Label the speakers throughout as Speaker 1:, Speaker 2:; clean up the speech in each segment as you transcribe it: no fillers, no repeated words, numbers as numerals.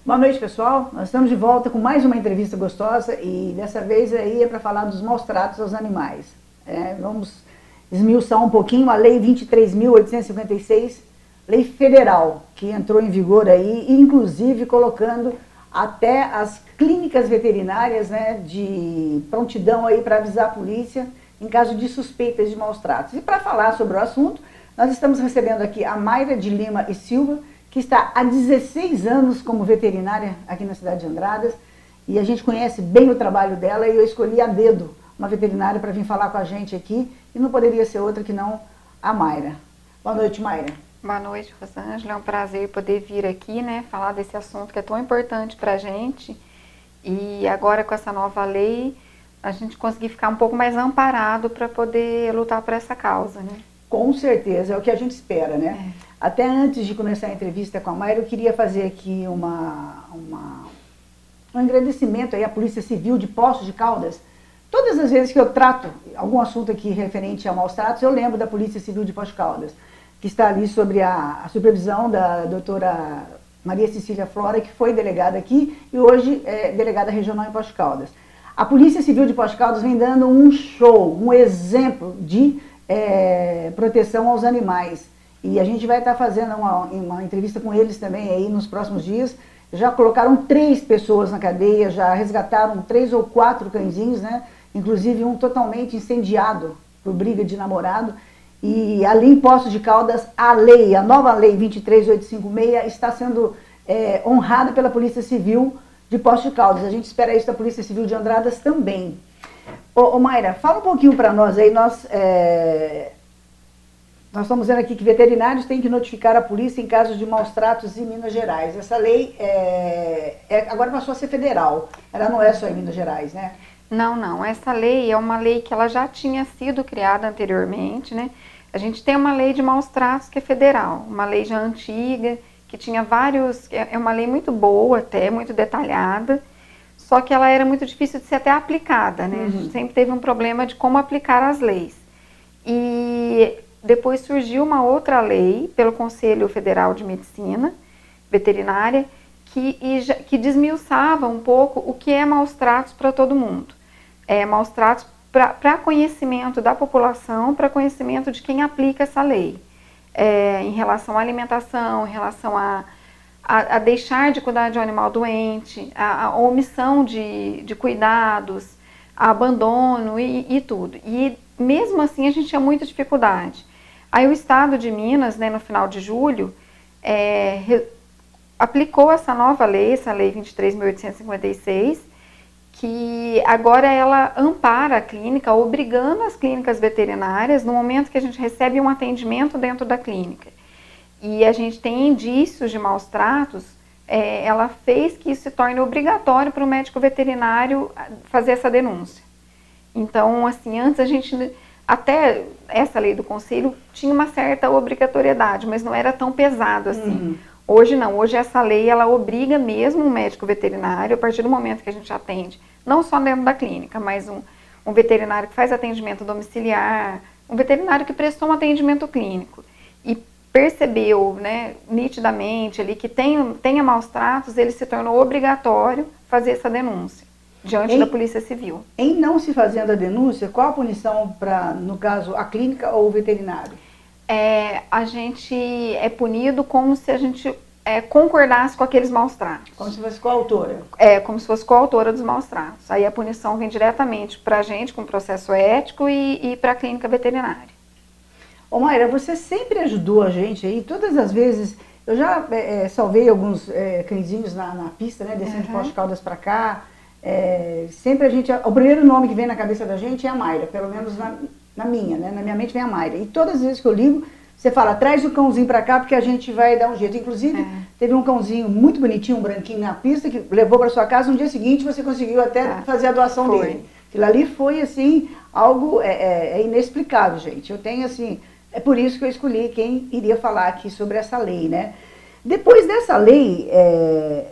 Speaker 1: Boa noite, pessoal. Nós estamos de volta com mais uma entrevista gostosa e dessa vez aí é para falar dos maus tratos aos animais. Vamos esmiuçar um pouquinho a Lei 23.856, lei federal, que entrou em vigor aí, inclusive colocando até as clínicas veterinárias, né, de prontidão aí para avisar a polícia em caso de suspeitas de maus tratos. E para falar sobre o assunto, nós estamos recebendo aqui a Mayra de Lima e Silva, que está há 16 anos como veterinária aqui na cidade de Andradas, e a gente conhece bem o trabalho dela, e eu escolhi a dedo uma veterinária para vir falar com a gente aqui, e não poderia ser outra que não a Mayra. Boa noite, Mayra.
Speaker 2: Boa noite, Rosângela. É um prazer poder vir aqui, né, falar desse assunto que é tão importante para a gente, e agora com essa nova lei, a gente conseguir ficar um pouco mais amparado para poder lutar por essa causa, né?
Speaker 1: Com certeza, é o que a gente espera, né? Até antes de começar a entrevista com a Mayra, eu queria fazer aqui um agradecimento aí à Polícia Civil de Poços de Caldas. Todas as vezes que eu trato algum assunto aqui referente a maus tratos, eu lembro da Polícia Civil de Poços de Caldas, que está ali sobre a supervisão da doutora Maria Cecília Flora, que foi delegada aqui e hoje é delegada regional em Poços de Caldas. A Polícia Civil de Poços de Caldas vem dando um show, um exemplo de proteção aos animais. E a gente vai estar fazendo uma entrevista com eles também aí nos próximos dias. Já colocaram 3 pessoas na cadeia, já resgataram 3 ou 4 cãezinhos, né? Inclusive um totalmente incendiado por briga de namorado. E ali em Poços de Caldas, a nova lei 23.856 está sendo honrada pela Polícia Civil de Poços de Caldas. A gente espera isso da Polícia Civil de Andradas também. Ô Mayra, fala um pouquinho para nós aí, nós estamos vendo aqui que veterinários têm que notificar a polícia em casos de maus tratos em Minas Gerais. Essa lei agora passou a ser federal, ela não é só em Minas Gerais, né?
Speaker 2: Não, essa lei é uma lei que ela já tinha sido criada anteriormente, né? A gente tem uma lei de maus tratos que é federal, uma lei já antiga, que tinha vários, é uma lei muito boa até, muito detalhada, só que ela era muito difícil de ser até aplicada, né? A gente sempre teve um problema de como aplicar as leis. E depois surgiu uma outra lei pelo Conselho Federal de Medicina Veterinária que desmiuçava um pouco o que é maus tratos para todo mundo. Maus tratos para conhecimento da população, para conhecimento de quem aplica essa lei. Em relação à alimentação, em relação a deixar de cuidar de um animal doente, a omissão de cuidados, a abandono e tudo. E mesmo assim a gente tinha muita dificuldade. Aí o Estado de Minas, né, no final de julho, aplicou essa nova lei, essa lei 23.856, que agora ela ampara a clínica, obrigando as clínicas veterinárias, no momento que a gente recebe um atendimento dentro da clínica, e a gente tem indícios de maus tratos, ela fez que isso se torne obrigatório para o médico veterinário fazer essa denúncia. Então, assim, antes a gente, até essa lei do conselho, tinha uma certa obrigatoriedade, mas não era tão pesado assim. Hoje não, hoje essa lei, ela obriga mesmo o médico veterinário, a partir do momento que a gente atende, não só dentro da clínica, mas um veterinário que faz atendimento domiciliar, um veterinário que prestou um atendimento clínico e percebeu, né, nitidamente ali que tenha maus tratos, ele se tornou obrigatório fazer essa denúncia diante da Polícia Civil.
Speaker 1: Em não se fazendo a denúncia, qual a punição para, no caso, a clínica ou o veterinário?
Speaker 2: A gente é punido como se a gente concordasse com aqueles maus tratos.
Speaker 1: Como se fosse coautora?
Speaker 2: Como se fosse coautora dos maus tratos. Aí a punição vem diretamente para a gente, com processo ético, e para a clínica veterinária.
Speaker 1: Ô Mayra, você sempre ajudou a gente aí, todas as vezes, eu já salvei alguns cãezinhos na pista, né, descendo de Poços de Caldas para cá, sempre o primeiro nome que vem na cabeça da gente é a Mayra, pelo menos na minha, né, na minha mente vem a Mayra, e todas as vezes que eu ligo, você fala, traz o cãozinho para cá porque a gente vai dar um jeito. Inclusive, teve um cãozinho muito bonitinho, um branquinho na pista, que levou para sua casa, no dia seguinte você conseguiu até fazer a doação dele. Aquilo ali foi, assim, algo inexplicável, gente. Eu tenho, assim, é por isso que eu escolhi quem iria falar aqui sobre essa lei, né? Depois dessa lei,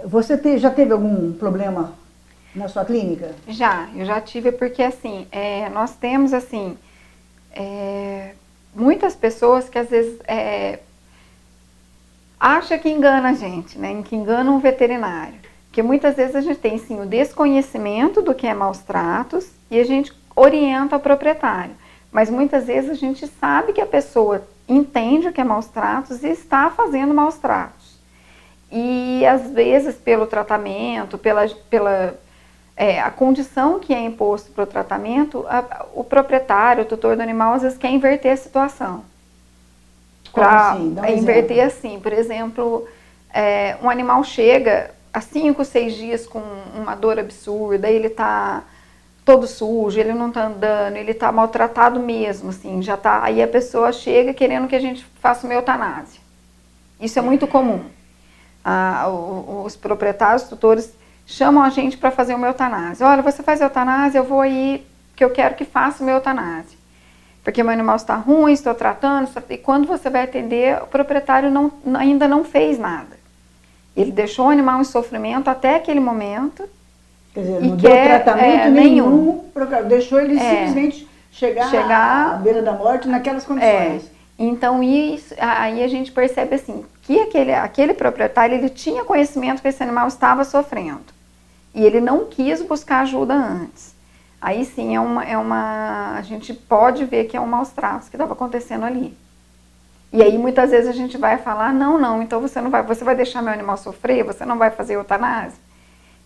Speaker 1: você já teve algum problema na sua clínica?
Speaker 2: Eu já tive, porque assim, nós temos assim, muitas pessoas que às vezes acha que engana a gente, né? Que engana um veterinário. Porque muitas vezes a gente tem, sim, o desconhecimento do que é maus tratos e a gente orienta o proprietário. Mas muitas vezes a gente sabe que a pessoa entende o que é maus tratos e está fazendo maus tratos. E às vezes pelo tratamento, a condição que é imposto para o tratamento, o proprietário, o tutor do animal, às vezes quer inverter a situação. Para inverter assim, por exemplo, um animal chega há 5, 6 dias com uma dor absurda, ele está todo sujo, ele não está andando, ele está maltratado mesmo, assim, já tá, aí a pessoa chega querendo que a gente faça uma eutanásia. Isso é muito comum. Os proprietários, os tutores, chamam a gente para fazer uma eutanásia. Olha, você faz eutanásia, eu vou aí, que eu quero que faça uma eutanásia. Porque meu animal está ruim, estou tratando, e quando você vai atender, o proprietário ainda não fez nada. Ele deixou o animal em sofrimento até aquele momento.
Speaker 1: Quer dizer, não deu tratamento nenhum, deixou ele simplesmente chegar à beira da morte naquelas condições.
Speaker 2: Então, aí a gente percebe assim, que aquele proprietário, ele tinha conhecimento que esse animal estava sofrendo. E ele não quis buscar ajuda antes. Aí sim, a gente pode ver que é um maus tratos que estava acontecendo ali. E aí muitas vezes a gente vai falar, não, então você vai deixar meu animal sofrer, você não vai fazer eutanásia.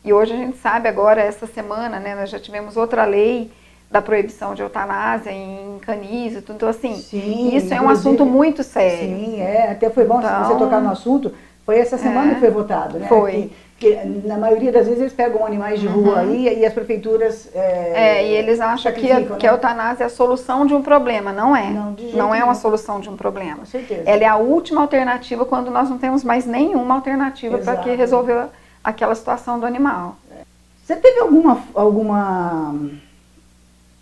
Speaker 2: E hoje a gente sabe agora, essa semana, né, nós já tivemos outra lei da proibição de eutanásia em canis e tudo, então assim, sim, isso é um assunto muito sério.
Speaker 1: Sim, até foi bom você tocar no assunto, foi essa semana que foi votado, né?
Speaker 2: Foi.
Speaker 1: Que na maioria das vezes eles pegam animais de rua aí e as prefeituras...
Speaker 2: e eles acham que a eutanásia é a solução de um problema. Não é. Não é uma solução de um problema.
Speaker 1: Com certeza.
Speaker 2: Ela é a última alternativa quando nós não temos mais nenhuma alternativa para que resolver aquela situação do animal.
Speaker 1: Você teve alguma...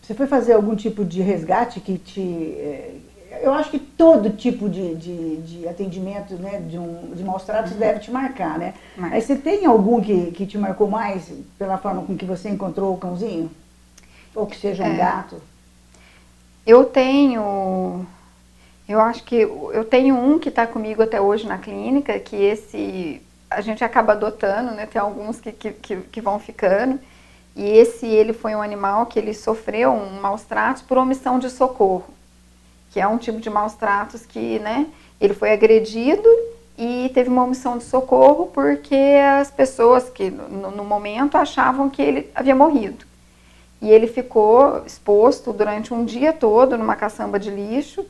Speaker 1: Você foi fazer algum tipo de resgate que te... Eu acho que todo tipo de atendimento, né, de maus tratos deve te marcar, né? Mas você tem algum que te marcou mais pela forma com que você encontrou o cãozinho? Ou que seja um gato?
Speaker 2: Eu acho que eu tenho um que está comigo até hoje na clínica, que esse a gente acaba adotando, né? Tem alguns que vão ficando. E ele foi um animal que ele sofreu um maus tratos por omissão de socorro. Que é um tipo de maus tratos que, né, ele foi agredido e teve uma omissão de socorro porque as pessoas que no momento achavam que ele havia morrido. E ele ficou exposto durante um dia todo numa caçamba de lixo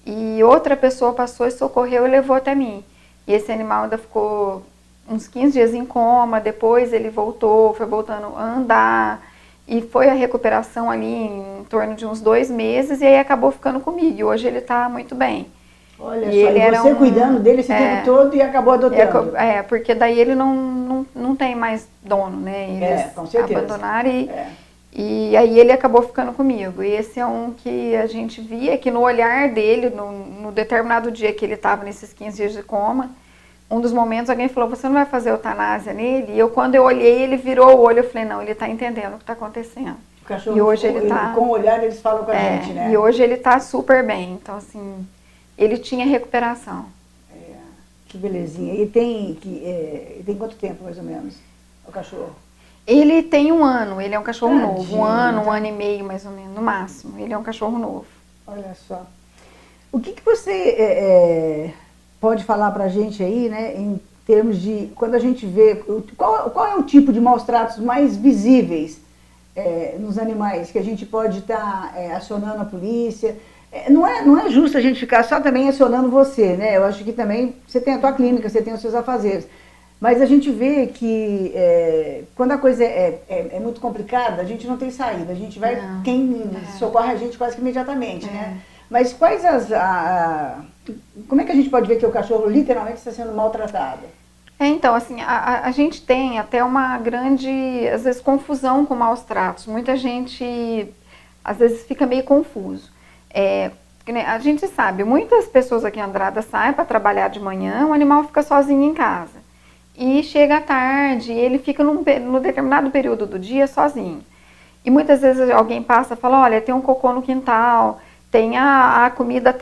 Speaker 2: e outra pessoa passou e socorreu e levou até mim. E esse animal ainda ficou uns 15 dias em coma, depois ele foi voltando a andar. E foi a recuperação ali em torno de uns 2 meses e aí acabou ficando comigo. E hoje ele está muito bem.
Speaker 1: Olha só, e você cuidando dele esse tempo todo e acabou adotando.
Speaker 2: Porque daí ele não tem mais dono, né? Eles
Speaker 1: com certeza.
Speaker 2: Abandonaram e aí ele acabou ficando comigo. E esse é um que a gente via que no olhar dele, no determinado dia que ele estava nesses 15 dias de coma, um dos momentos alguém falou, você não vai fazer eutanásia nele? E quando eu olhei, ele virou o olho, eu falei, não, ele está entendendo o que está acontecendo.
Speaker 1: O cachorro, e hoje ele tá, com o olhar eles falam com a gente, né?
Speaker 2: E hoje ele está super bem, então assim, ele tinha recuperação.
Speaker 1: Que belezinha. E tem quanto tempo, mais ou menos, o cachorro?
Speaker 2: Ele tem 1 ano, ele é um cachorro novo, 1 ano, 1 ano e meio, mais ou menos, no máximo. Ele é um cachorro novo.
Speaker 1: Olha só. O que você... pode falar pra gente aí, né, em termos de, quando a gente vê, qual é o tipo de maus tratos mais visíveis nos animais, que a gente pode estar acionando a polícia? Não é justo a gente ficar só também acionando você, né, eu acho que também você tem a tua clínica, você tem os seus afazeres, mas a gente vê que quando a coisa é muito complicada, a gente não tem saída, a gente vai, quem socorre a gente quase que imediatamente, né? Mas quais como é que a gente pode ver que o cachorro literalmente está sendo maltratado?
Speaker 2: Então, assim, a gente tem até uma grande, às vezes, confusão com maus tratos. Muita gente, às vezes, fica meio confuso. A gente sabe, muitas pessoas aqui em Andrada saem para trabalhar de manhã, o animal fica sozinho em casa. E chega à tarde, ele fica num determinado período do dia sozinho. E muitas vezes alguém passa e fala, olha, tem um cocô no quintal, tem a comida,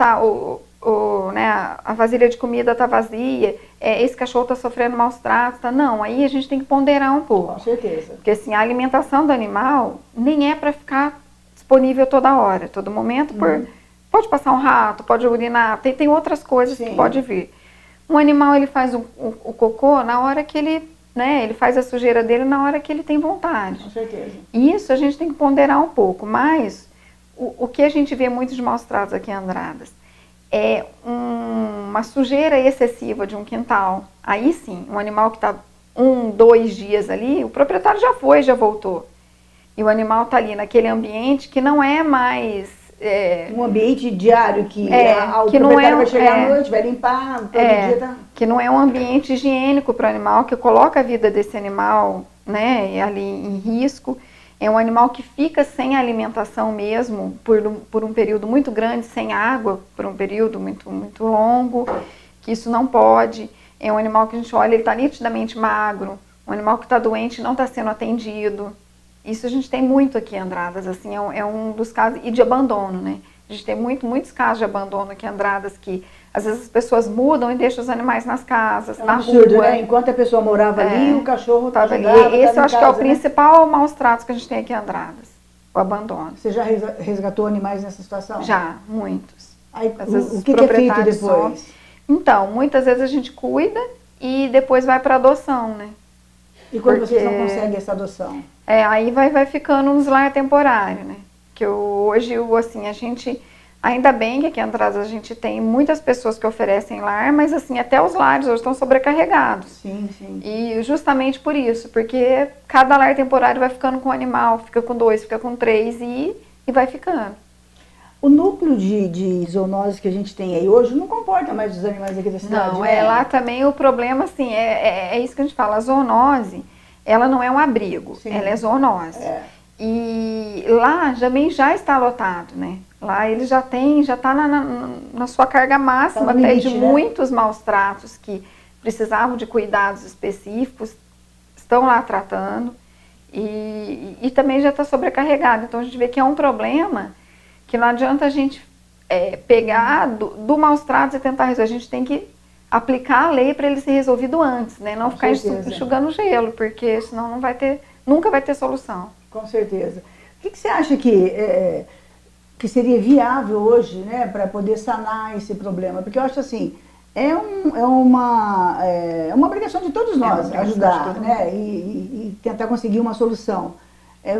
Speaker 2: né, a vasilha de comida está vazia, esse cachorro está sofrendo maus tratos, tá? Não, aí a gente tem que ponderar um pouco.
Speaker 1: Com certeza.
Speaker 2: Porque assim, a alimentação do animal nem é para ficar disponível toda hora, todo momento, pode passar um rato, pode urinar, tem outras coisas que pode vir. Um animal, ele faz o cocô na hora que ele, né, ele faz a sujeira dele na hora que ele tem vontade.
Speaker 1: Com certeza.
Speaker 2: Isso a gente tem que ponderar um pouco, mas o que a gente vê muito de maus tratos aqui em Andradas é uma sujeira excessiva de um quintal. Aí sim, um animal que está 1, 2 dias ali, o proprietário já foi, já voltou. E o animal está ali naquele ambiente que não é mais...
Speaker 1: um ambiente diário que, o
Speaker 2: que
Speaker 1: proprietário vai chegar à noite, vai limpar, todo dia tá...
Speaker 2: Que não é um ambiente higiênico para o animal, que coloca a vida desse animal, né, ali em risco. É um animal que fica sem alimentação mesmo, por um período muito grande, sem água, por um período muito, muito longo, que isso não pode. É um animal que a gente olha, ele está nitidamente magro, um animal que está doente e não está sendo atendido. Isso a gente tem muito aqui em Andradas, assim, é um dos casos, e de abandono, né? A gente tem muitos casos de abandono aqui em Andradas, que às vezes as pessoas mudam e deixam os animais nas casas, na
Speaker 1: absurdo,
Speaker 2: rua.
Speaker 1: Né? Enquanto a pessoa morava ali, o cachorro
Speaker 2: estava ali. Esse eu acho que é o principal maus tratos que a gente tem aqui em Andradas, o abandono.
Speaker 1: Você já resgatou animais nessa situação?
Speaker 2: Já, muitos.
Speaker 1: Aí, o que é feito depois?
Speaker 2: Então, muitas vezes a gente cuida e depois vai para adoção, né?
Speaker 1: E quando vocês não conseguem essa adoção?
Speaker 2: Aí vai ficando nos lar temporário, né? Que hoje, assim, a gente... Ainda bem que aqui em Andradas a gente tem muitas pessoas que oferecem lar, mas assim, até os lares hoje estão sobrecarregados.
Speaker 1: Sim, sim.
Speaker 2: E justamente por isso, porque cada lar temporário vai ficando com um animal, fica com 2, fica com 3 e vai ficando.
Speaker 1: O núcleo de zoonoses que a gente tem aí hoje não comporta mais os animais aqui da cidade,
Speaker 2: Não,
Speaker 1: né?
Speaker 2: Lá também o problema, assim, é isso que a gente fala, a zoonose, ela não é um abrigo, ela é zoonose. E lá também já está lotado, né? Lá ele já está na sua carga máxima, até limite, de muitos maus tratos que precisavam de cuidados específicos, estão lá tratando e também já está sobrecarregado. Então a gente vê que é um problema que não adianta a gente pegar do maus tratos e tentar resolver. A gente tem que aplicar a lei para ele ser resolvido antes, né? Não ficar enxugando gelo, porque senão nunca vai ter solução.
Speaker 1: Com certeza. O que você acha que seria viável hoje, né, para poder sanar esse problema? Porque eu acho assim, é uma obrigação de todos nós ajudar, né, e tentar conseguir uma solução.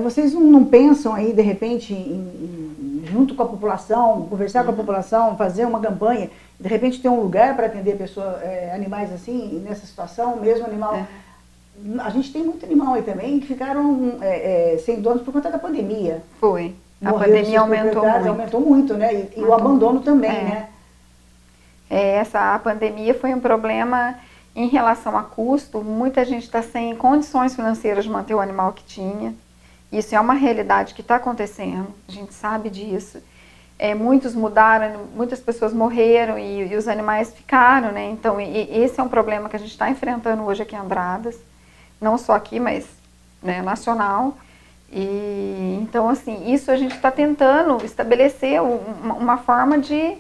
Speaker 1: Vocês não pensam aí, de repente, junto com a população, conversar com a população, fazer uma campanha, de repente ter um lugar para atender animais assim, nessa situação, mesmo animal... A gente tem muito animal aí também que ficaram sem donos por conta da pandemia.
Speaker 2: Foi. A pandemia
Speaker 1: aumentou muito, né? E o abandono também, né?
Speaker 2: A pandemia foi um problema em relação a custo. Muita gente está sem condições financeiras de manter o animal que tinha. Isso é uma realidade que está acontecendo, a gente sabe disso. Muitos mudaram, muitas pessoas morreram e os animais ficaram, né? Então, esse é um problema que a gente está enfrentando hoje aqui em Andradas. Não só aqui, mas nacional. E então, assim, isso a gente está tentando estabelecer uma forma de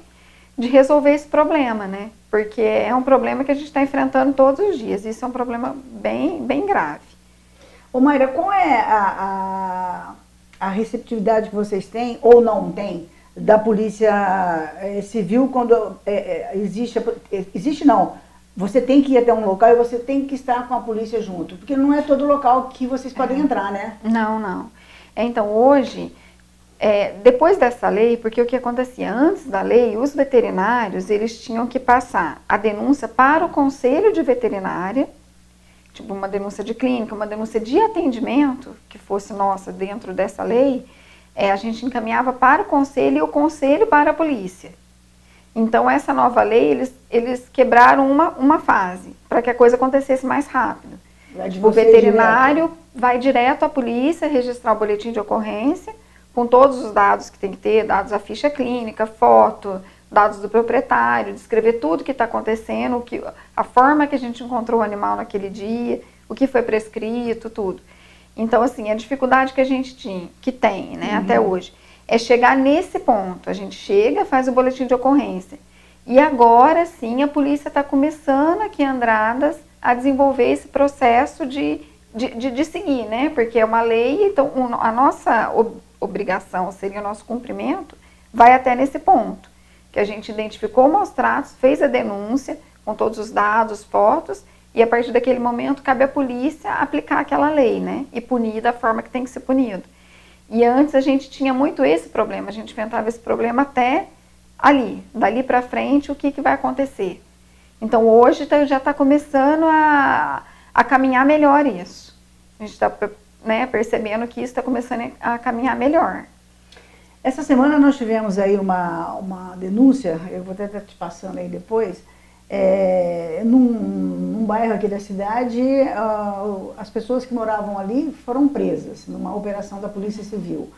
Speaker 2: resolver esse problema, né? Porque é um problema que a gente está enfrentando todos os dias. Isso é um problema bem grave.
Speaker 1: Ô Mayra, qual é a receptividade que vocês têm, ou não têm, da Polícia Civil quando existe não? Você tem que ir até um local e você tem que estar com a polícia junto, porque não é todo local que vocês podem entrar, né?
Speaker 2: Não. Então, hoje, depois dessa lei, porque o que acontecia antes da lei, os veterinários, eles tinham que passar a denúncia para o Conselho de Veterinária, tipo uma denúncia de clínica, uma denúncia de atendimento, que fosse nossa dentro dessa lei, a gente encaminhava para o Conselho e o Conselho para a polícia. Então, essa nova lei, eles quebraram uma fase, para que a coisa acontecesse mais rápido. O veterinário vai direto à polícia, registrar o boletim de ocorrência, com todos os dados que tem que ter, dados da ficha clínica, foto, dados do proprietário, descrever tudo que está acontecendo, a forma que a gente encontrou o animal naquele dia, o que foi prescrito, tudo. Então, assim, a dificuldade que a gente tem, né, até hoje, é chegar nesse ponto. A gente chega, faz o boletim de ocorrência. E agora sim a polícia está começando aqui em Andradas a desenvolver esse processo de seguir, né? Porque é uma lei, então a nossa obrigação, seria o nosso cumprimento, vai até nesse ponto. Que a gente identificou maus tratos, fez a denúncia com todos os dados, fotos, e a partir daquele momento cabe à polícia aplicar aquela lei, né? E punir da forma que tem que ser punido. E antes a gente tinha muito esse problema, a gente enfrentava esse problema até ali, dali para frente, o que vai acontecer. Então hoje já está começando a caminhar melhor isso. A gente está, né, percebendo que isso está começando a caminhar melhor.
Speaker 1: Essa semana nós tivemos aí uma denúncia, eu vou até estar te passando aí depois, num bairro aqui da cidade, as pessoas que moravam ali foram presas numa operação da Polícia Civil.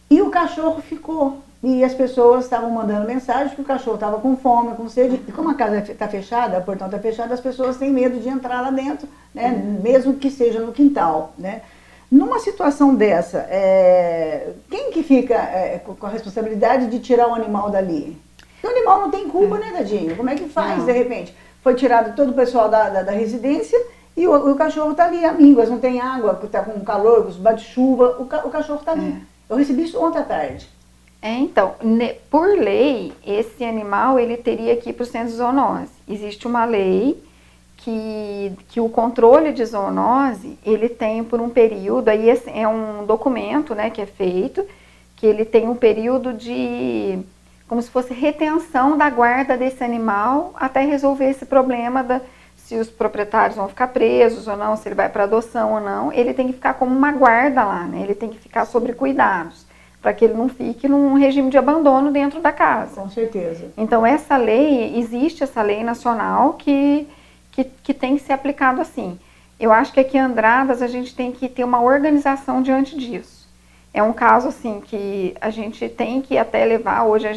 Speaker 1: E o cachorro ficou. E as pessoas estavam mandando mensagem que o cachorro estava com fome, com sede. E como a casa está fechada, o portão está fechado, as pessoas têm medo de entrar lá dentro, né? Mesmo que seja no quintal, né? Numa situação dessa, quem que fica com a responsabilidade de tirar o animal dali? O animal não tem culpa, né, Dadinho? Como é que faz, de repente? Foi tirado todo o pessoal da residência e o cachorro está ali, amínguas, não tem água, está com calor, bate chuva, o cachorro está ali. Eu recebi isso ontem à tarde.
Speaker 2: Então, por lei, esse animal ele teria que ir para o centro de zoonose. Existe uma lei que o controle de zoonose, ele tem por um período, aí é um documento, né, que é feito, que ele tem um período de, como se fosse retenção da guarda desse animal até resolver esse problema se os proprietários vão ficar presos ou não, se ele vai para adoção ou não, ele tem que ficar como uma guarda lá, né, ele tem que ficar sob cuidados, para que ele não fique num regime de abandono dentro da casa.
Speaker 1: Com certeza.
Speaker 2: Então essa lei, existe essa lei nacional que tem que ser aplicado assim. Eu acho que aqui em Andradas a gente tem que ter uma organização diante disso. É um caso assim que a gente tem que até levar, hoje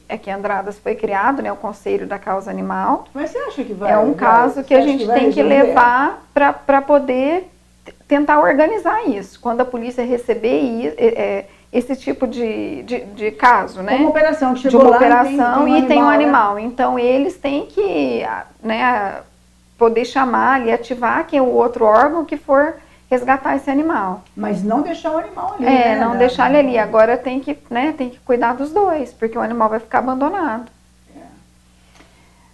Speaker 2: aqui em Andradas foi criado, né, o Conselho da Causa Animal.
Speaker 1: Mas você acha que vai?
Speaker 2: É um caso que a gente tem que levar para poder tentar organizar isso. Quando a polícia receber esse tipo de caso, né?
Speaker 1: Uma operação que chegou
Speaker 2: de uma
Speaker 1: lá
Speaker 2: operação
Speaker 1: e
Speaker 2: tem um animal.
Speaker 1: Né?
Speaker 2: Então eles têm que, né, poder chamar e ativar o outro órgão que for resgatar esse animal.
Speaker 1: Mas não deixar o animal ali, né?
Speaker 2: Não deixar ele ali. Agora tem que cuidar dos dois, porque o animal vai ficar abandonado.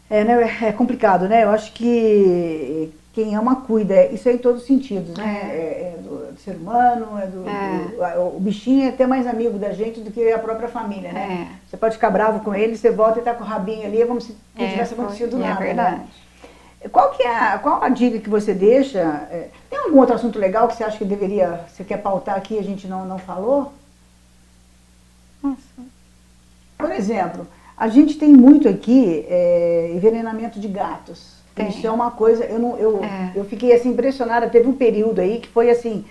Speaker 1: Né, é complicado, né? Eu acho que quem ama cuida, isso é em todos os sentidos, né? É do ser humano, o bichinho é até mais amigo da gente do que a própria família, né? Você pode ficar bravo com ele, você volta e tá com o rabinho ali, é como se não tivesse acontecido nada.
Speaker 2: É verdade.
Speaker 1: Né? Qual a dica que você deixa? Tem algum outro assunto legal que você acha que você quer pautar aqui e a gente não falou?
Speaker 2: Nossa.
Speaker 1: Por exemplo, a gente tem muito aqui envenenamento de gatos. Tem. Isso é uma coisa, eu fiquei assim impressionada, teve um período aí que foi assim,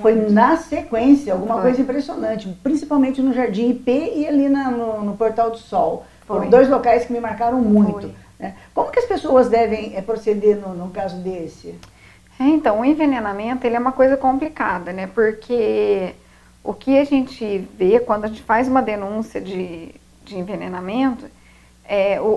Speaker 1: foi na sequência, alguma coisa impressionante, principalmente no Jardim IP e ali no Portal do Sol. Foram dois locais que me marcaram muito. Né? Como que as pessoas devem proceder no caso desse?
Speaker 2: Então, o envenenamento ele é uma coisa complicada, né? Porque o que a gente vê quando a gente faz uma denúncia de envenenamento,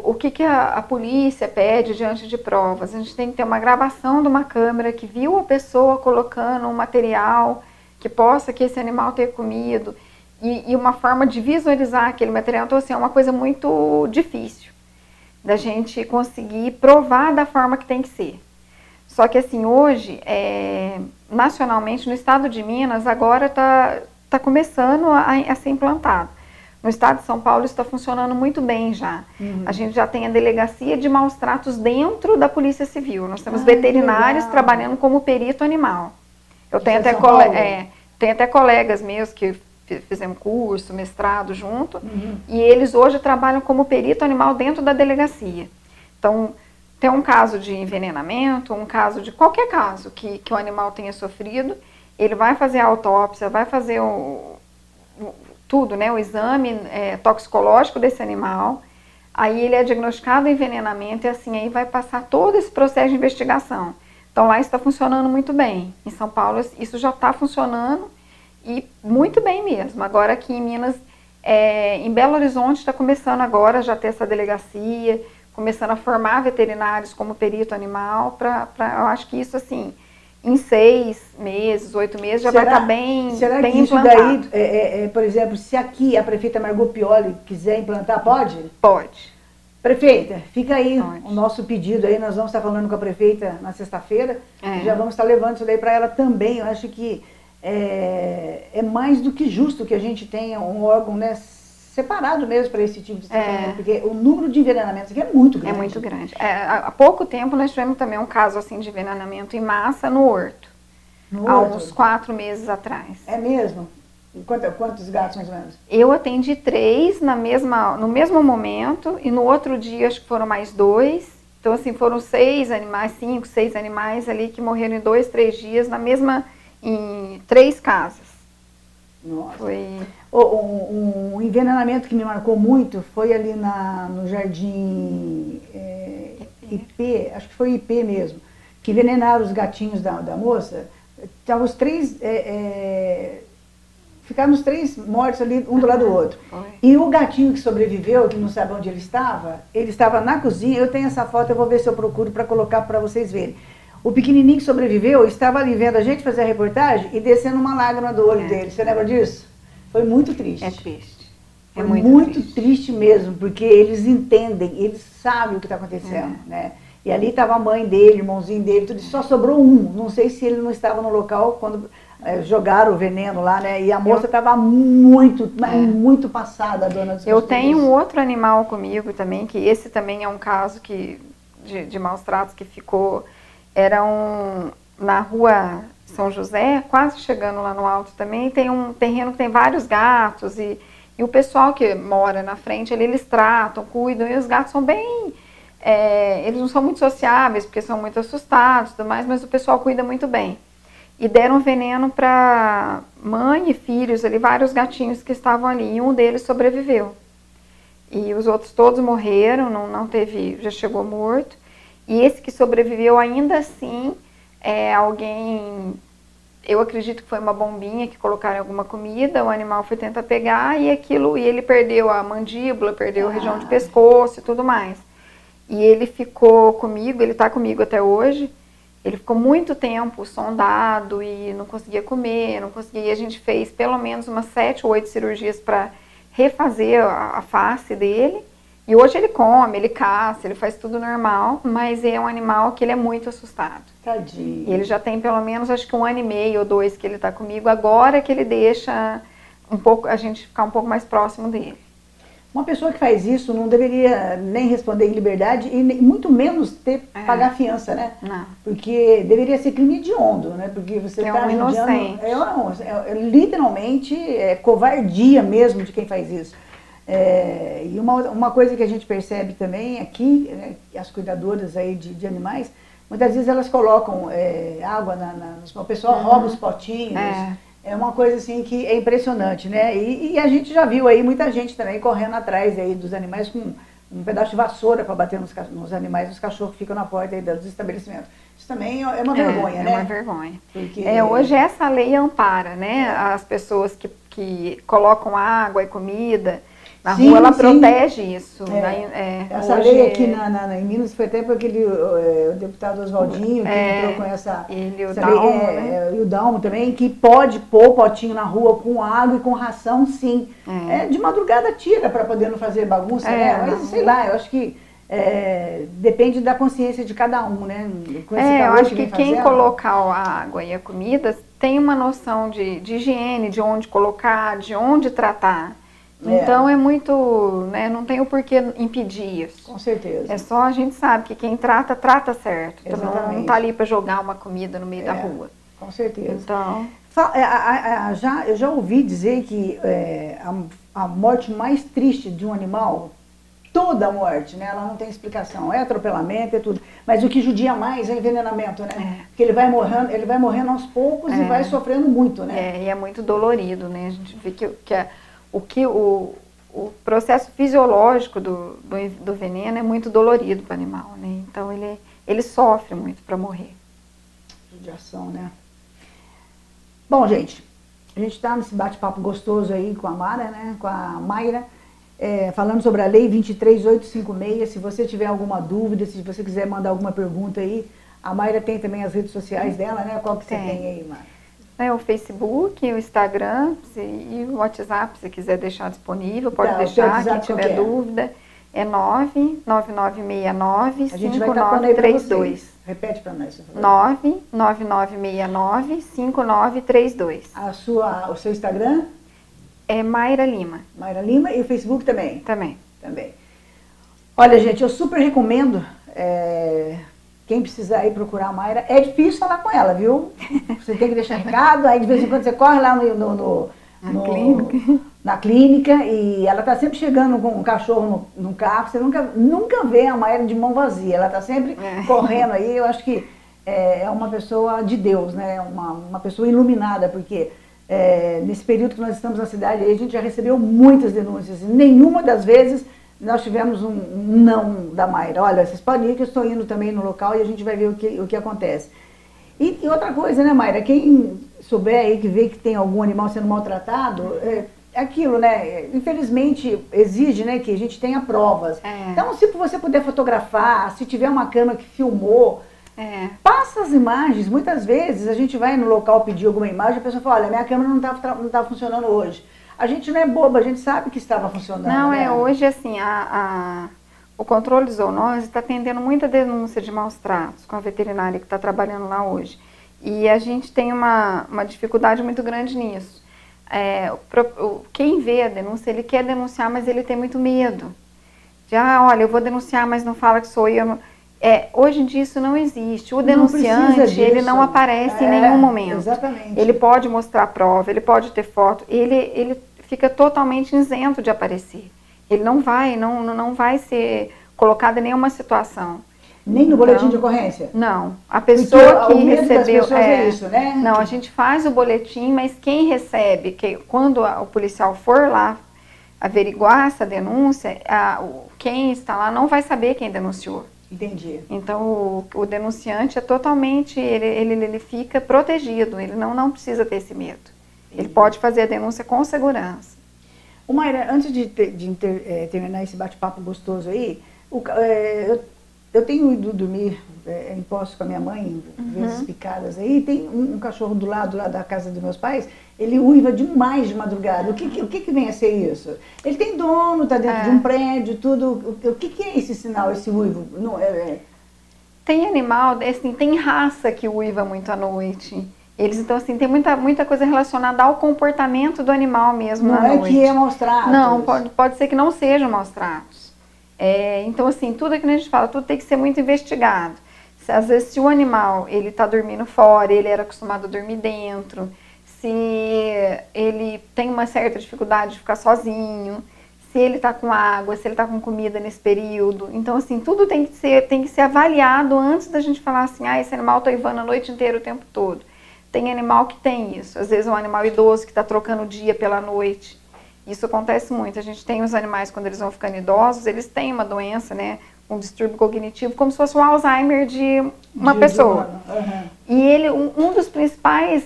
Speaker 2: o que a polícia pede diante de provas? A gente tem que ter uma gravação de uma câmera que viu a pessoa colocando um material que esse animal ter comido e uma forma de visualizar aquele material. Então, assim, é uma coisa muito difícil da gente conseguir provar da forma que tem que ser. Só que assim, hoje, nacionalmente, no estado de Minas, agora está começando a ser implantado. No estado de São Paulo, isso está funcionando muito bem já. A gente já tem a delegacia de maus tratos dentro da Polícia Civil. Nós temos veterinários trabalhando como perito animal. Eu tenho até colegas meus que fizemos curso, mestrado junto, e eles hoje trabalham como perito animal dentro da delegacia. Então, tem um caso de envenenamento, um caso de qualquer caso que o animal tenha sofrido, ele vai fazer a autópsia, vai fazer tudo, né, o exame toxicológico desse animal, aí ele é diagnosticado envenenamento e assim, aí vai passar todo esse processo de investigação. Então, lá isso está funcionando muito bem. Em São Paulo, isso já está funcionando e muito bem mesmo. Agora aqui em Minas, Em Belo Horizonte está começando agora já ter essa delegacia, começando a formar veterinários como perito animal, eu acho que isso assim, em 6 meses, 8 meses já vai estar bem implantado.
Speaker 1: Será que isso daí, por exemplo, se aqui a prefeita Margot Pioli quiser implantar, pode?
Speaker 2: Pode.
Speaker 1: Prefeita, fica aí
Speaker 2: Pode.
Speaker 1: o nosso pedido aí, nós vamos estar falando com a prefeita na sexta-feira, já vamos estar levando isso daí para ela também. Eu acho que é mais do que justo que a gente tenha um órgão, né, separado mesmo para esse tipo de tratamento, porque o número de envenenamentos aqui é muito grande.
Speaker 2: É muito grande. Há pouco tempo nós tivemos também um caso assim de envenenamento em massa no horto. Há uns 4 meses atrás.
Speaker 1: É mesmo? Quantos gatos mais ou menos?
Speaker 2: Eu atendi 3 no mesmo momento e no outro dia acho que foram mais 2. Então assim, foram 6 animais, 5, 6 animais ali que morreram em 2, 3 dias em 3 casas.
Speaker 1: Nossa.
Speaker 2: Foi...
Speaker 1: Um envenenamento que me marcou muito foi ali no Jardim IP, acho que foi IP mesmo, que envenenaram os gatinhos da moça. Estavam os 3, ficaram os 3 mortos ali, um do lado do outro.
Speaker 2: Foi.
Speaker 1: E o gatinho que sobreviveu, que não sabe onde ele estava na cozinha. Eu tenho essa foto, eu vou ver se eu procuro para colocar para vocês verem. O pequenininho que sobreviveu estava ali vendo a gente fazer a reportagem e descendo uma lágrima do olho dele. Você lembra disso? Foi muito triste.
Speaker 2: É triste.
Speaker 1: Foi muito triste mesmo, porque eles entendem, eles sabem o que está acontecendo, né? E ali estava a mãe dele, o irmãozinho dele, tudo, só sobrou um. Não sei se ele não estava no local quando jogaram o veneno lá, né? E a moça estava muito passada, a dona dos
Speaker 2: Eu tenho um outro animal comigo também, que esse também é um caso de maus tratos que ficou... Era na rua São José, quase chegando lá no alto também, tem um terreno que tem vários gatos e o pessoal que mora na frente, eles tratam, cuidam, e os gatos são bem... eles não são muito sociáveis, porque são muito assustados e tudo mais, mas o pessoal cuida muito bem. E deram veneno para mãe e filhos ali, vários gatinhos que estavam ali, e um deles sobreviveu. E os outros todos morreram, não teve, já chegou morto. E esse que sobreviveu ainda assim, alguém, eu acredito que foi uma bombinha que colocaram em alguma comida, o animal foi tentar pegar e ele perdeu a mandíbula, perdeu a região de pescoço e tudo mais. E ele ficou comigo, ele está comigo até hoje, ele ficou muito tempo sondado e não conseguia comer, e a gente fez pelo menos umas 7 ou 8 cirurgias para refazer a face dele. E hoje ele come, ele caça, ele faz tudo normal, mas é um animal que ele é muito assustado.
Speaker 1: Tadinho.
Speaker 2: E ele já tem pelo menos, acho que 1 ano e meio ou 2 que ele está comigo, agora que ele deixa a gente ficar um pouco mais próximo dele.
Speaker 1: Uma pessoa que faz isso não deveria nem responder em liberdade e muito menos pagar fiança, né?
Speaker 2: Não.
Speaker 1: Porque deveria ser crime hediondo, né? Porque você está
Speaker 2: inocente.
Speaker 1: Literalmente covardia mesmo de quem faz isso. E uma coisa que a gente percebe também aqui, né, as cuidadoras aí de animais, muitas vezes elas colocam água o pessoal rouba os potinhos. É uma coisa assim que é impressionante, né? E a gente já viu aí muita gente também correndo atrás aí dos animais com um pedaço de vassoura para bater nos animais, nos cachorros que ficam na porta aí dos estabelecimentos. Isso também é uma vergonha, né?
Speaker 2: É uma vergonha.
Speaker 1: Porque...
Speaker 2: hoje essa lei ampara, né? As pessoas que colocam água e comida na rua, ela protege isso.
Speaker 1: Essa lei aqui em Minas foi até por aquele o deputado Oswaldinho, que entrou com essa
Speaker 2: lei,
Speaker 1: e o Dalmo também, que pode pôr o potinho na rua com água e com ração, sim. De madrugada tira para poder não fazer bagunça, né? Mas sei lá, eu acho que depende da consciência de cada um, né?
Speaker 2: Eu acho que quem colocar a água e a comida tem uma noção de higiene, de onde colocar, de onde tratar. Então é muito, né, não tem o porquê impedir isso.
Speaker 1: Com certeza.
Speaker 2: É só a gente sabe que quem trata certo.
Speaker 1: Exatamente.
Speaker 2: Não está ali para jogar uma comida no meio da rua.
Speaker 1: Com certeza.
Speaker 2: Então...
Speaker 1: eu já ouvi dizer que a morte mais triste de um animal, toda morte, né, ela não tem explicação, é atropelamento, é tudo. Mas o que judia mais é envenenamento, né? Porque ele vai morrendo aos poucos e vai sofrendo muito, né?
Speaker 2: E é muito dolorido, né? A gente vê que o processo fisiológico do veneno é muito dolorido para o animal, né? Então ele sofre muito para morrer.
Speaker 1: Judiação, né? Bom, gente, A gente está nesse bate-papo gostoso aí com a Mara, né? Com a Mayra, falando sobre a Lei 23856. Se você tiver alguma dúvida, se você quiser mandar alguma pergunta aí, a Mayra tem também as redes sociais dela, né? Qual que você tem aí, Mayra?
Speaker 2: O Facebook, o Instagram e o WhatsApp, se quiser deixar disponível, pode deixar, quem tiver dúvida. É 99969-5932.
Speaker 1: Repete para nós.
Speaker 2: 99969-5932.
Speaker 1: O seu Instagram?
Speaker 2: É Mayra Lima.
Speaker 1: Mayra Lima, e o Facebook também?
Speaker 2: Também.
Speaker 1: Olha, gente, eu super recomendo, quem precisar ir procurar a Mayra. É difícil falar com ela, viu? Você tem que deixar recado, aí de vez em quando você corre lá na clínica, e ela está sempre chegando com um cachorro no carro. Você nunca vê a Mayra de mão vazia, ela está sempre correndo aí. Eu acho que é uma pessoa de Deus, né? Uma pessoa iluminada, porque nesse período que nós estamos na cidade, a gente já recebeu muitas denúncias, e nenhuma das vezes nós tivemos um não da Mayra. Olha, vocês podem ir que eu estou indo também no local e a gente vai ver o que acontece. E outra coisa, né, Mayra, quem souber aí que vê que tem algum animal sendo maltratado, aquilo, né, infelizmente exige, né, que a gente tenha provas. Então, se você puder fotografar, se tiver uma câmera que filmou, passa as imagens. Muitas vezes a gente vai no local pedir alguma imagem, a pessoa fala, olha, minha câmera não tá funcionando hoje. A gente não é boba, a gente sabe que estava funcionando.
Speaker 2: Não,
Speaker 1: né?
Speaker 2: Hoje assim, o controle de zoonose está atendendo muita denúncia de maus tratos com a veterinária que está trabalhando lá hoje. E a gente tem uma dificuldade muito grande nisso. Quem vê a denúncia, ele quer denunciar, mas ele tem muito medo. Olha, eu vou denunciar, mas não fala que sou eu. Hoje em dia isso não existe. O denunciante, ele não aparece em nenhum momento.
Speaker 1: Exatamente.
Speaker 2: Ele pode mostrar prova, ele pode ter foto, ele fica totalmente isento de aparecer. Ele não vai ser colocado em nenhuma situação.
Speaker 1: Nem no boletim de ocorrência?
Speaker 2: Não. A pessoa que recebeu...
Speaker 1: isso, né?
Speaker 2: Não, a gente faz o boletim, mas quem recebe, quando o policial for lá averiguar essa denúncia, quem está lá não vai saber quem denunciou.
Speaker 1: Entendi.
Speaker 2: Então, o denunciante é totalmente, ele fica protegido, ele não precisa ter esse medo. Entendi. Ele pode fazer a denúncia com segurança.
Speaker 1: Mayra, antes de terminar esse bate-papo gostoso aí, eu tenho ido dormir em postos com a minha mãe, vezes picadas aí, tem um cachorro do lado lá da casa dos meus pais, ele uiva demais de madrugada. O que vem a ser isso? Ele tem dono, está dentro de um prédio, tudo. O que é esse sinal, esse uivo? Não,
Speaker 2: Tem animal, assim, tem raça que uiva muito à noite. Então, assim, tem muita coisa relacionada ao comportamento do animal mesmo na noite.
Speaker 1: Não é que é maus tratos?
Speaker 2: Não, pode ser que não sejam maus tratos. Então, assim, tudo que a gente fala, tudo tem que ser muito investigado. Às vezes, se o animal, ele está dormindo fora, ele era acostumado a dormir dentro, se ele tem uma certa dificuldade de ficar sozinho, se ele está com água, se ele está com comida nesse período. Então, assim, tudo tem que ser avaliado antes da gente falar assim, esse animal está uivando a noite inteira o tempo todo. Tem animal que tem isso, às vezes é um animal idoso que está trocando o dia pela noite. Isso acontece muito. A gente tem os animais, quando eles vão ficando idosos, eles têm uma doença, né, um distúrbio cognitivo, como se fosse o Alzheimer de uma pessoa. E um dos principais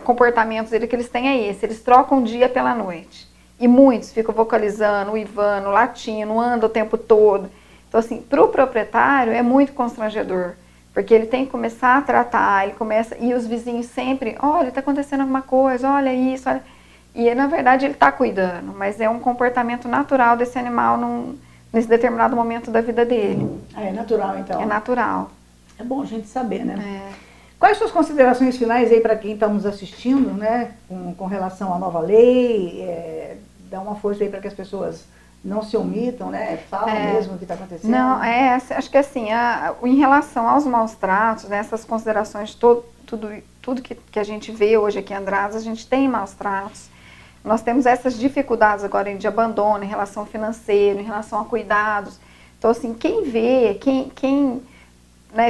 Speaker 2: comportamentos dele que eles têm é esse, eles trocam o dia pela noite. E muitos ficam vocalizando, uivando, latindo, andam o tempo todo. Então, assim, para o proprietário é muito constrangedor. Porque ele tem que começar a tratar, e os vizinhos sempre, olha, está acontecendo alguma coisa, olha isso, olha. E na verdade ele está cuidando, mas é um comportamento natural desse animal nesse determinado momento da vida dele.
Speaker 1: É natural, então?
Speaker 2: É natural.
Speaker 1: É bom a gente saber, né? Quais suas considerações finais aí para quem está nos assistindo, né? Com relação à nova lei, dá uma força aí para que as pessoas não se omitam, né? Falam mesmo o que está acontecendo.
Speaker 2: Não, acho que assim, em relação aos maus tratos, né, essas considerações, tudo que a gente vê hoje aqui em Andradas, a gente tem maus tratos. Nós temos essas dificuldades agora de abandono, em relação ao financeiro, em relação a cuidados. Então, assim, quem vê, quem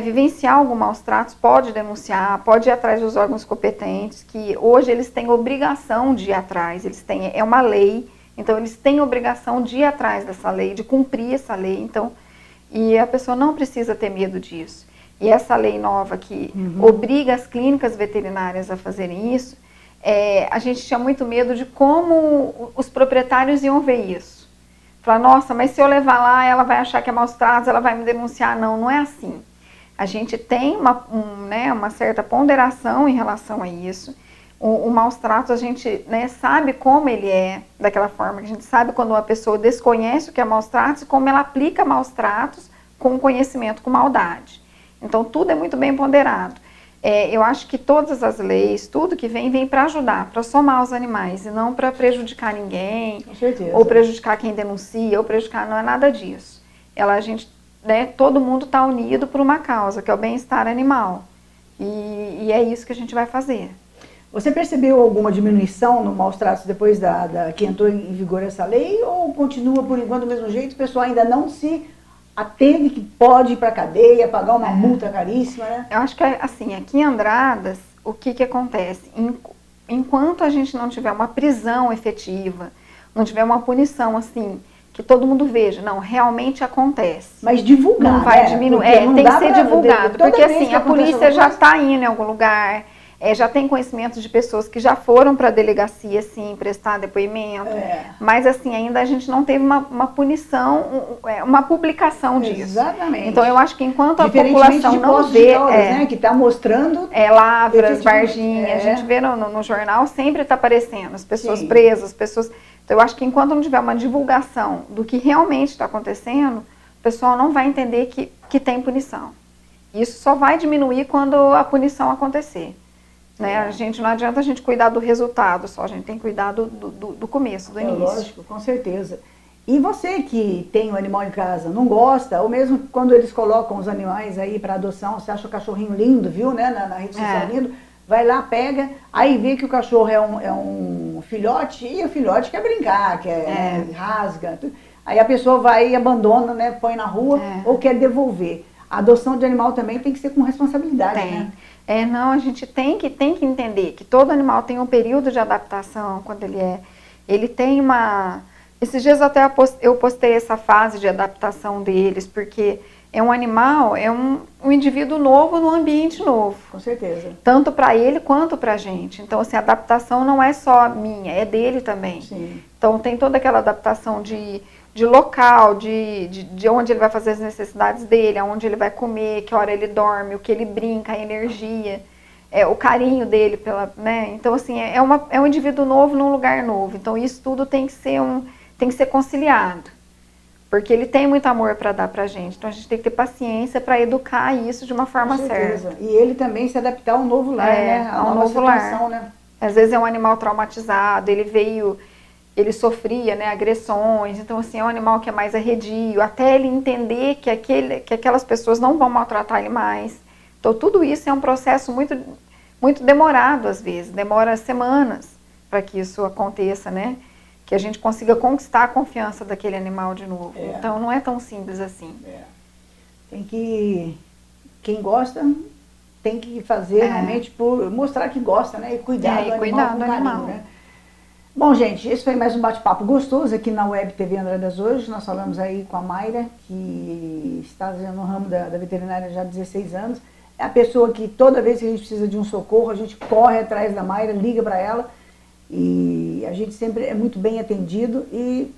Speaker 2: vivenciar algum maus tratos pode denunciar, pode ir atrás dos órgãos competentes, que hoje eles têm obrigação de ir atrás, é uma lei. Então, eles têm obrigação de ir atrás dessa lei, de cumprir essa lei. Então, e a pessoa não precisa ter medo disso. E essa lei nova que obriga as clínicas veterinárias a fazerem isso, a gente tinha muito medo de como os proprietários iam ver isso. Falar, nossa, mas se eu levar lá, ela vai achar que é maus tratos, ela vai me denunciar. Não, não é assim. A gente tem uma certa ponderação em relação a isso. O maus tratos, a gente, né, sabe como ele é, daquela forma que a gente sabe quando uma pessoa desconhece o que é maus tratos e como ela aplica maus tratos com conhecimento, com maldade. Então, tudo é muito bem ponderado. Eu acho que todas as leis, tudo que vem para ajudar, para somar os animais e não para prejudicar ninguém,
Speaker 1: com certeza,
Speaker 2: ou prejudicar quem denuncia, ou prejudicar, não é nada disso. Todo mundo está unido por uma causa, que é o bem-estar animal. E é isso que a gente vai fazer.
Speaker 1: Você percebeu alguma diminuição no maus tratos depois que entrou em vigor essa lei, ou continua por enquanto do mesmo jeito, o pessoal ainda não se ateve que pode ir para a cadeia, pagar uma multa caríssima, né?
Speaker 2: Eu acho que, assim, aqui em Andradas, o que acontece? Enquanto a gente não tiver uma prisão efetiva, não tiver uma punição, assim, que todo mundo veja, não, realmente acontece.
Speaker 1: Mas divulgar,
Speaker 2: não vai diminuir, tem que ser divulgado, porque assim, a polícia já está indo em algum lugar, já tem conhecimento de pessoas que já foram para a delegacia, sim, prestar depoimento, mas assim, ainda a gente não teve uma punição, uma publicação disso.
Speaker 1: Exatamente.
Speaker 2: Então eu acho que enquanto a população não vê,
Speaker 1: né, que está mostrando...
Speaker 2: Lavras, Varginha, a gente vê no jornal, sempre está aparecendo, as pessoas presas, as pessoas... Então eu acho que enquanto não tiver uma divulgação do que realmente está acontecendo, o pessoal não vai entender que tem punição. Isso só vai diminuir quando a punição acontecer. Né? Não adianta a gente cuidar do resultado só, a gente tem que cuidar do começo, do início.
Speaker 1: Lógico, com certeza. E você que tem um animal em casa, não gosta, ou mesmo quando eles colocam os animais aí para adoção, você acha o cachorrinho lindo, viu, né, na rede social lindo, vai lá, pega, aí vê que o cachorro é um filhote, e o filhote quer brincar, rasga, aí a pessoa vai e abandona, né, põe na rua, ou quer devolver. A adoção de animal também tem que ser com responsabilidade, né?
Speaker 2: Não, a gente tem que entender que todo animal tem um período de adaptação, quando ele tem uma... Esses dias até eu postei essa fase de adaptação deles, porque um animal, um indivíduo novo num ambiente novo.
Speaker 1: Com certeza.
Speaker 2: Tanto para ele quanto para a gente. Então, assim, a adaptação não é só minha, é dele também.
Speaker 1: Sim.
Speaker 2: Então, tem toda aquela adaptação de local, de onde ele vai fazer as necessidades dele, aonde ele vai comer, que hora ele dorme, o que ele brinca, a energia, o carinho dele né? Então, assim, é um indivíduo novo num lugar novo. Então, isso tudo tem que ser conciliado. Porque ele tem muito amor para dar pra gente. Então, a gente tem que ter paciência para educar isso de uma forma certa.
Speaker 1: E ele também se adaptar ao novo lar, né?
Speaker 2: A uma novo situação, lar. Né? Às vezes é um animal traumatizado, ele sofria, né, agressões, então assim, é um animal que é mais arredio, até ele entender que aquelas pessoas não vão maltratar ele mais. Então tudo isso é um processo muito, muito demorado às vezes, demora semanas para que isso aconteça, né? Que a gente consiga conquistar a confiança daquele animal de novo. Então não é tão simples assim.
Speaker 1: Quem gosta tem que fazer realmente por mostrar que gosta, né? E cuidar do animal com carinho, né? Bom, gente, esse foi mais um bate-papo gostoso aqui na Web TV Andradas hoje. Nós falamos aí com a Mayra, que está no ramo da veterinária já há 16 anos. É a pessoa que toda vez que a gente precisa de um socorro, a gente corre atrás da Mayra, liga para ela. E a gente sempre é muito bem atendido e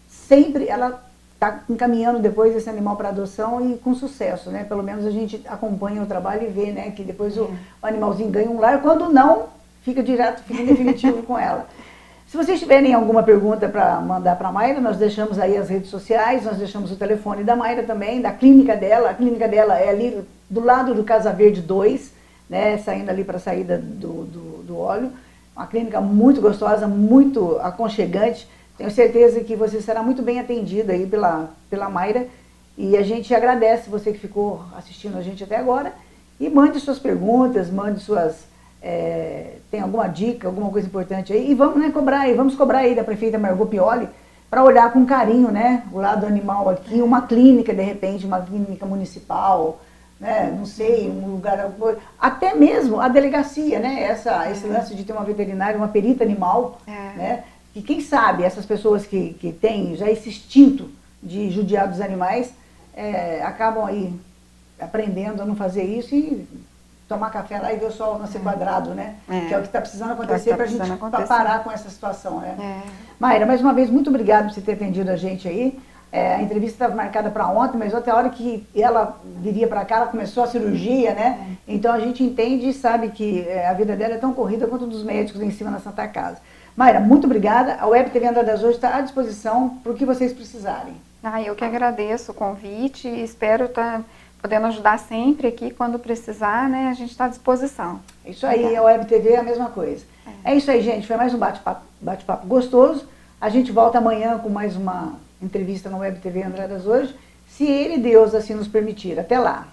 Speaker 1: sempre ela está encaminhando depois esse animal para adoção e com sucesso, né? Pelo menos a gente acompanha o trabalho e vê, né, que depois o animalzinho ganha um lar. Quando não, fica em definitivo com ela. Se vocês tiverem alguma pergunta para mandar para a Mayra, nós deixamos aí as redes sociais, nós deixamos o telefone da Mayra também, da clínica dela. A clínica dela é ali do lado do Casa Verde 2, né, saindo ali para a saída do óleo. Uma clínica muito gostosa, muito aconchegante. Tenho certeza que você será muito bem atendido aí pela Mayra. E a gente agradece você que ficou assistindo a gente até agora. E mande suas perguntas, mande suas... tem alguma dica, alguma coisa importante aí, e vamos, né, vamos cobrar aí da prefeita Margot Pioli para olhar com carinho, né, o lado animal aqui, uma clínica de repente, uma clínica municipal, né, não sei, um lugar, até mesmo a delegacia, né, esse lance de ter uma veterinária, uma perita animal, né, que quem sabe essas pessoas que têm já esse instinto de judiar dos animais, acabam aí aprendendo a não fazer isso e tomar café lá e ver o sol nascer quadrado, né? Que é o que está precisando acontecer para a gente parar com essa situação, né? Mayra, mais uma vez, muito obrigada por você ter atendido a gente aí. A entrevista estava marcada para ontem, mas até a hora que ela viria para cá, ela começou a cirurgia, né? Então a gente entende e sabe que a vida dela é tão corrida quanto dos médicos em cima na Santa Casa. Mayra, muito obrigada. A Web TV Andradas hoje está à disposição para o que vocês precisarem.
Speaker 2: Eu que agradeço o convite e espero estar podendo ajudar sempre aqui quando precisar, né? A gente está à disposição.
Speaker 1: Isso aí, a Web TV é a mesma coisa. É isso aí, gente. Foi mais um bate-papo gostoso. A gente volta amanhã com mais uma entrevista na Web TV Andradas hoje, se Ele, Deus, assim nos permitir. Até lá.